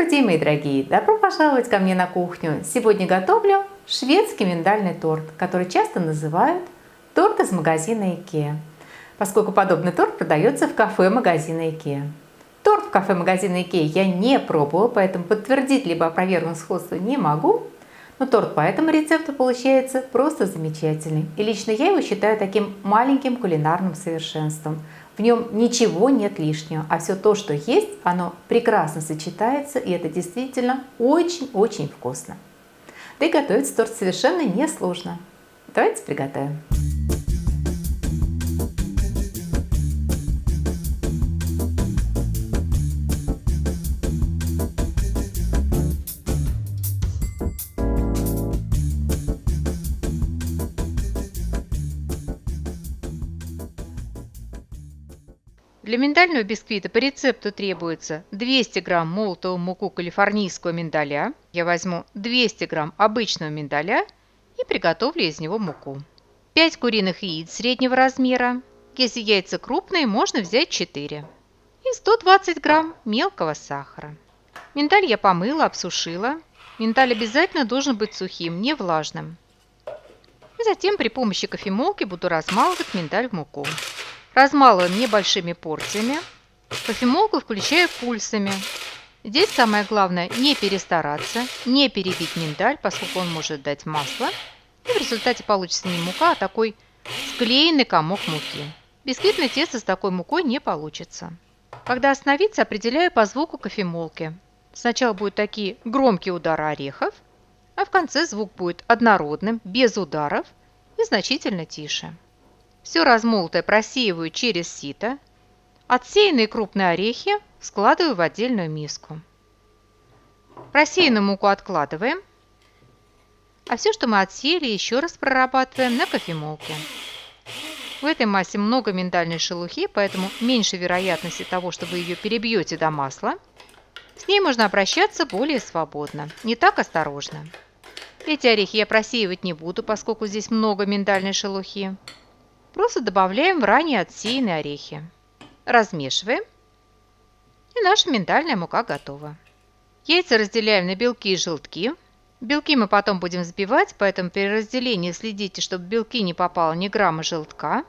Добрый день, мои дорогие! Добро пожаловать ко мне на кухню! Сегодня готовлю шведский миндальный торт, который часто называют торт из магазина IKEA, поскольку подобный торт продается в кафе-магазина IKEA. Торт в кафе-магазина IKEA я не пробовала, поэтому подтвердить либо опровергнуть сходство не могу, но торт по этому рецепту получается просто замечательный. И лично я его считаю таким маленьким кулинарным совершенством. В нем ничего нет лишнего, а все то, что есть, оно прекрасно сочетается, и это действительно очень-очень вкусно. Да и готовится торт совершенно несложно. Давайте приготовим. Для миндального бисквита по рецепту требуется 200 грамм молотого муку калифорнийского миндаля. Я возьму 200 грамм обычного миндаля и приготовлю из него муку. 5 куриных яиц среднего размера. Если яйца крупные, можно взять 4. И 120 грамм мелкого сахара. Миндаль я помыла, обсушила. Миндаль обязательно должен быть сухим, не влажным. И затем при помощи кофемолки буду размалывать миндаль в муку. Размалываем небольшими порциями. Кофемолку включаю пульсами. Здесь самое главное не перестараться, не перебить миндаль, поскольку он может дать масло. И в результате получится не мука, а такой склеенный комок муки. Бисквитное тесто с такой мукой не получится. Когда остановиться, определяю по звуку кофемолки. Сначала будут такие громкие удары орехов, а в конце звук будет однородным, без ударов и значительно тише. Все размолотое просеиваю через сито. Отсеянные крупные орехи складываю в отдельную миску. Просеянную муку откладываем. А все, что мы отсеяли, еще раз прорабатываем на кофемолке. В этой массе много миндальной шелухи, поэтому меньше вероятности того, что вы ее перебьете до масла. С ней можно обращаться более свободно, не так осторожно. Эти орехи я просеивать не буду, поскольку здесь много миндальной шелухи. Просто добавляем в ранее отсеянные орехи. Размешиваем. И наша миндальная мука готова. Яйца разделяем на белки и желтки. Белки мы потом будем взбивать, поэтому при разделении следите, чтобы в белки не попало ни грамма желтка.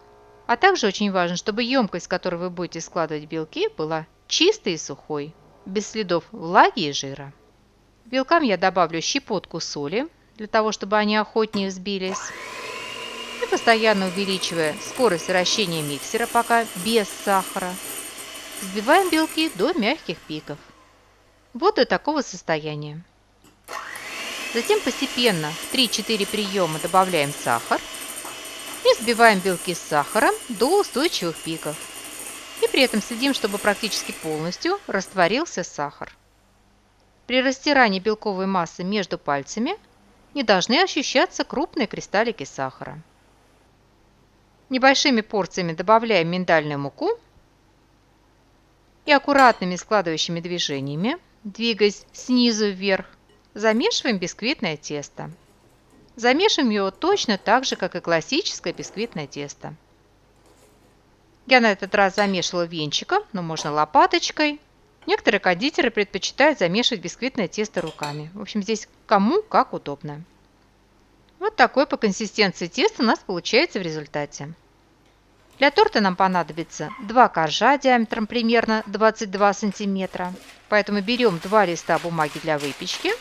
А также очень важно, чтобы емкость, в которой вы будете складывать белки, была чистой и сухой, без следов влаги и жира. К белкам я добавлю щепотку соли, для того, чтобы они охотнее взбились. И постоянно увеличивая скорость вращения миксера, пока без сахара, взбиваем белки до мягких пиков. Вот до такого состояния. Затем постепенно в 3-4 приема добавляем сахар и взбиваем белки с сахаром до устойчивых пиков. И при этом следим, чтобы практически полностью растворился сахар. При растирании белковой массы между пальцами не должны ощущаться крупные кристаллики сахара. Небольшими порциями добавляем миндальную муку и аккуратными складывающими движениями, двигаясь снизу вверх, замешиваем бисквитное тесто. Замешиваем его точно так же, как и классическое бисквитное тесто. Я на этот раз замешивала венчиком, но можно лопаточкой. Некоторые кондитеры предпочитают замешивать бисквитное тесто руками. В общем, здесь кому как удобно. Вот такое по консистенции тесто у нас получается в результате. Для торта нам понадобится 2 коржа диаметром примерно 22 см. Поэтому берем 2 листа бумаги для выпечки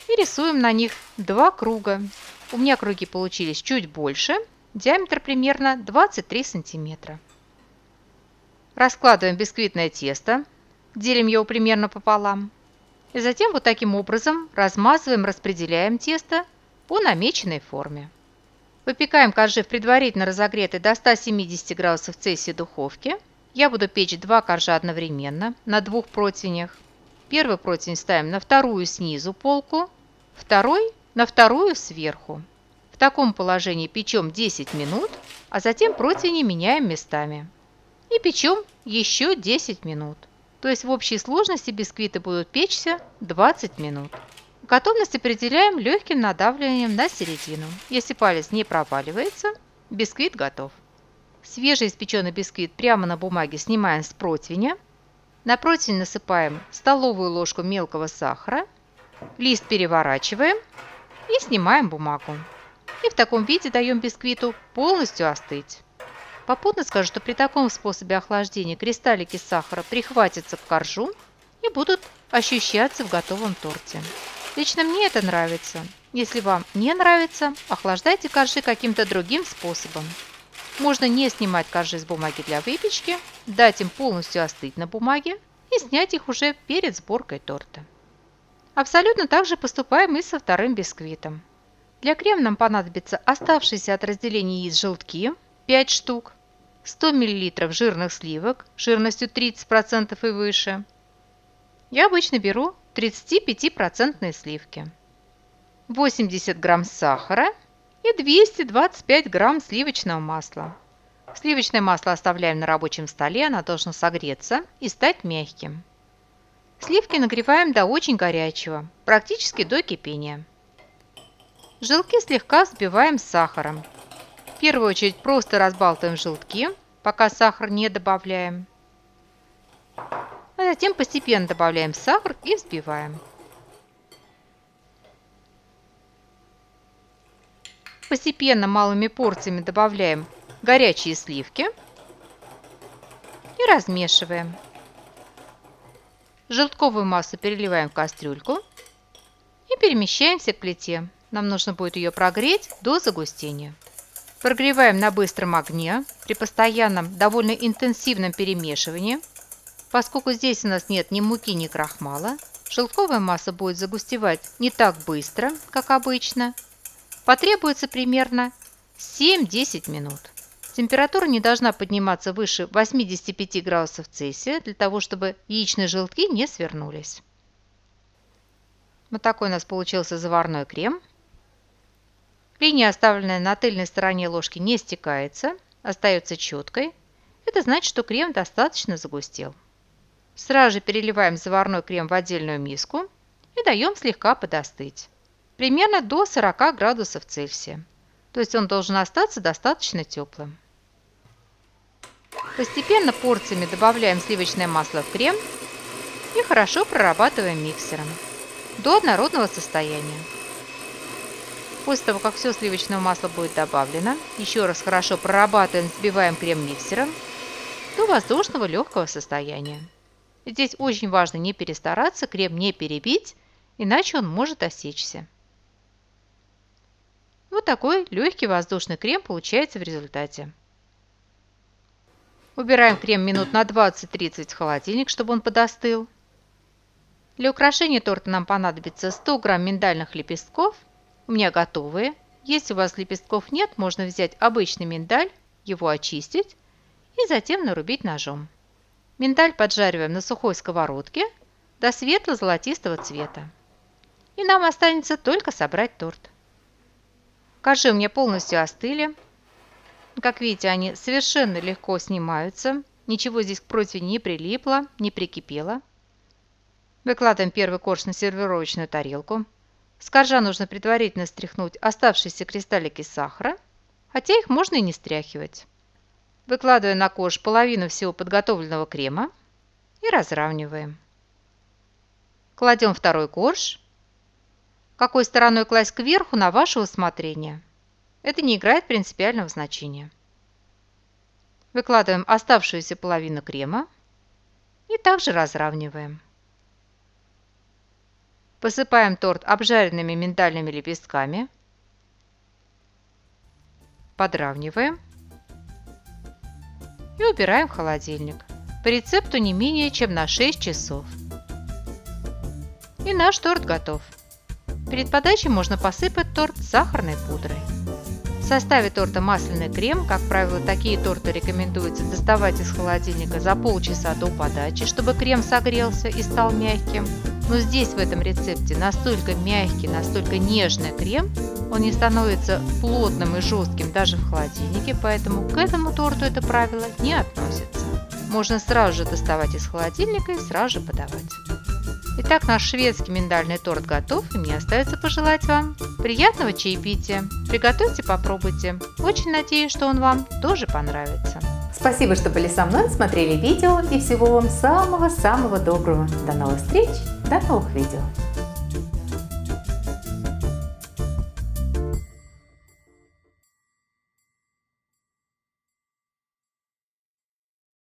и рисуем на них 2 круга. У меня круги получились чуть больше, диаметр примерно 23 см. Раскладываем бисквитное тесто, делим его примерно пополам. И затем вот таким образом размазываем, распределяем тесто по намеченной форме. Выпекаем коржи в предварительно разогретой до 170 градусов Цельсия духовке. Я буду печь 2 коржа одновременно на 2 противнях. Первый противень ставим на вторую снизу полку, второй на вторую сверху. В таком положении печем 10 минут, а затем противни меняем местами. И печем еще 10 минут. То есть в общей сложности бисквиты будут печься 20 минут. Готовность определяем легким надавливанием на середину. Если палец не проваливается, бисквит готов. Свежеиспеченный бисквит прямо на бумаге снимаем с противня. На противень насыпаем столовую ложку мелкого сахара, лист переворачиваем и снимаем бумагу. И в таком виде даем бисквиту полностью остыть. Попутно скажу, что при таком способе охлаждения кристаллики сахара прихватятся к коржу и будут ощущаться в готовом торте. Лично мне это нравится. Если вам не нравится, охлаждайте коржи каким-то другим способом. Можно не снимать коржи с бумаги для выпечки, дать им полностью остыть на бумаге и снять их уже перед сборкой торта. Абсолютно так же поступаем и со вторым бисквитом. Для крема нам понадобится оставшиеся от разделения яиц желтки 5 штук, 100 мл жирных сливок жирностью 30% и выше. Я обычно беру 35% сливки, 80 грамм сахара и 225 грамм сливочного масла. Сливочное масло оставляем на рабочем столе, оно должно согреться и стать мягким. Сливки нагреваем до очень горячего, практически до кипения. Желтки слегка взбиваем с сахаром. В первую очередь просто разбалтываем желтки, пока сахар не добавляем. А затем постепенно добавляем сахар и взбиваем. Постепенно малыми порциями добавляем горячие сливки и размешиваем. Желтковую массу переливаем в кастрюльку и перемещаемся к плите. Нам нужно будет ее прогреть до загустения. Прогреваем на быстром огне при постоянном, довольно интенсивном перемешивании. Поскольку здесь у нас нет ни муки, ни крахмала, желтковая масса будет загустевать не так быстро, как обычно. Потребуется примерно 7-10 минут. Температура не должна подниматься выше 85 градусов Цельсия, для того, чтобы яичные желтки не свернулись. Вот такой у нас получился заварной крем. Линия, оставленная на тыльной стороне ложки, не стекается, остается четкой. Это значит, что крем достаточно загустел. Сразу же переливаем заварной крем в отдельную миску и даем слегка подостыть. Примерно до 40 градусов Цельсия. То есть он должен остаться достаточно теплым. Постепенно порциями добавляем сливочное масло в крем и хорошо прорабатываем миксером до однородного состояния. После того, как все сливочное масло будет добавлено, еще раз хорошо прорабатываем, взбиваем крем миксером до воздушного легкого состояния. Здесь очень важно не перестараться, крем не перебить, иначе он может осечься. Вот такой легкий воздушный крем получается в результате. Убираем крем минут на 20-30 в холодильник, чтобы он подостыл. Для украшения торта нам понадобится 100 грамм миндальных лепестков. У меня готовые. Если у вас лепестков нет, можно взять обычный миндаль, его очистить и затем нарубить ножом. Миндаль поджариваем на сухой сковородке до светло-золотистого цвета. И нам останется только собрать торт. Коржи у меня полностью остыли. Как видите, они совершенно легко снимаются. Ничего здесь к противню не прилипло, не прикипело. Выкладываем первый корж на сервировочную тарелку. С коржа нужно предварительно стряхнуть оставшиеся кристаллики сахара, хотя их можно и не стряхивать. Выкладываем на корж половину всего подготовленного крема и разравниваем. Кладем второй корж. Какой стороной класть кверху, на ваше усмотрение. Это не играет принципиального значения. Выкладываем оставшуюся половину крема и также разравниваем. Посыпаем торт обжаренными миндальными лепестками. Подравниваем и убираем в холодильник. По рецепту не менее чем на 6 часов. И наш торт готов. Перед подачей можно посыпать торт сахарной пудрой. В составе торта масляный крем. Как правило, такие торты рекомендуется доставать из холодильника за полчаса до подачи, чтобы крем согрелся и стал мягким. Но здесь в этом рецепте настолько мягкий, настолько нежный крем, он не становится плотным и жестким даже в холодильнике, поэтому к этому торту это правило не относится. Можно сразу же доставать из холодильника и сразу же подавать. Итак, наш шведский миндальный торт готов, и мне остается пожелать вам приятного чаепития. Приготовьте, попробуйте. Очень надеюсь, что он вам тоже понравится. Спасибо, что были со мной, смотрели видео, и всего вам самого-самого доброго. До новых встреч, до новых видео.